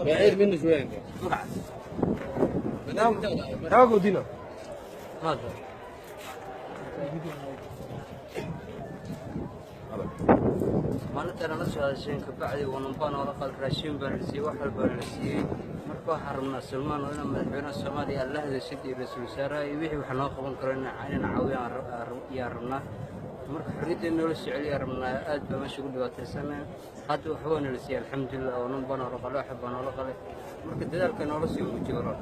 بعيد منه شويه انت. تعال ودينا. maalintan la soo hadasheen ka bacdi wanbaan oo la qal raashin baan la siiyay wax walba la siiyay marka waxa rabnaa Salmaan oo inaan madaxweynaha Soomaaliya la hadashay iyo ra'iisul wasaaraha iyo wixii wax noo qaban karo inaan caawiyaan rabnaa marka xiriirta nolol siciliya rabnaa aad baan meesha ugu dhibaataysanaa hadda wax waan la siiyay alxamdulillah oo wanbaan oo la qal wax baan oo la qalay marka dadaalka nolol sii ugu jiro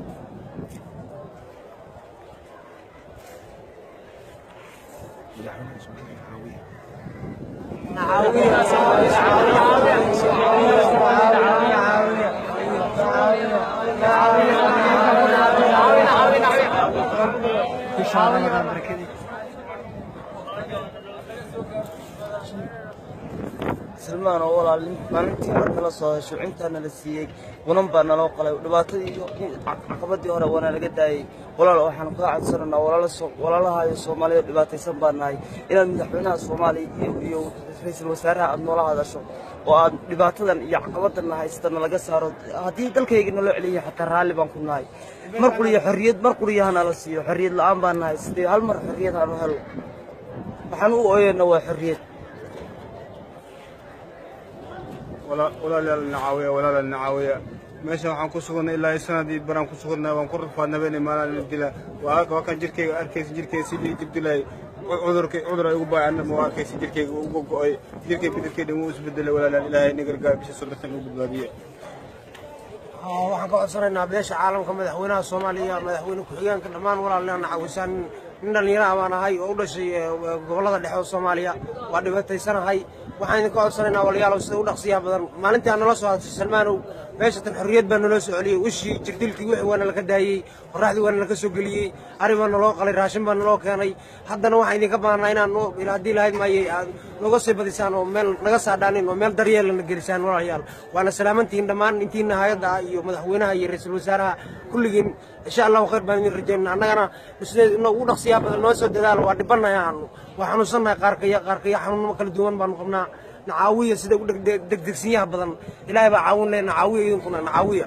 سلمان والله maalintii marka la soo hesho intaana la siiyay wanan baa naloo qalay dhibaatadii iyo caqabadii hore wana laga daayay walaal waxaan ka codsanaa walaalaha Soomaaliyeed dhibaataysan baan nahay inaan madaxweynaha Soomaaliya iyo ra'iisul wasaaraha aad noola hadasho oo aad dhibaatadan iyo caqabadan haystaan laga saaro hadii dalkayga noo celiyo xataa raali baan ku nahay markuu iyo xorriyad markuu yahay la siiyo xorriyad la'aan baan nahay sidii hal mar xorriyad aan helo waxaan u ooyeenaa waa xorriyad ولا النعاوية ولا النعاوية ماشي waxaan ku sugnay ilaa sanadii baraan ku sugnay waan ku rafaadnay maalin dila waa jirkeyga arkaysi jirkeyga sidii dibdilay cudur ay ugu baahan ma arkaysi jirkeyga ugu go'ay jirkeyga bidilkeyga uu isbedelay walaal ilaahay nagar gaabisha sultan ugu badbaadiye waxaan ka codsanaynaa beesha caalamka madaxweynaha Soomaaliya madaxweyne ku xigeenka dhamaan walaalna caawisan in dhalinyaro aan ahay oo u dhashay gobolada dhexe ee Soomaaliya waa dhibaataysanahay waxaan ka codsanaynaa walaalayaal sida u dhaqsiya badan maalintii aan nala soo hadashay Salmaanow beesha tan xorriyad baan nala soo celiyay wixii jirdilkii wixii waana laga daayay qorraxdii waana laga soo galiyay ari baan naloo qalay raashin baan naloo keenay haddana waxaan idinka baahnaa inaan ilaadii lahayd maayay nooga soo badisaan oo meel naga saadhaanin oo meel daryeel na gelisaan walaalayaal waana salaamantiin dhammaan intiina hay'adda iyo madaxweynaha iyo ra'iisul wasaaraha kulligiin insha Allah khayr baan idin rajaynaa annagana sidoo ugu dhaqsiya badan noo soo dadaal waa dhibanaayaan waxaan u sanay qaarka xanuun kala duwan baan qabnaa nacaawiya sida u degdegsiyaha badan ilaahay baa caawin leena nacaawiya idinkuna nacaawiya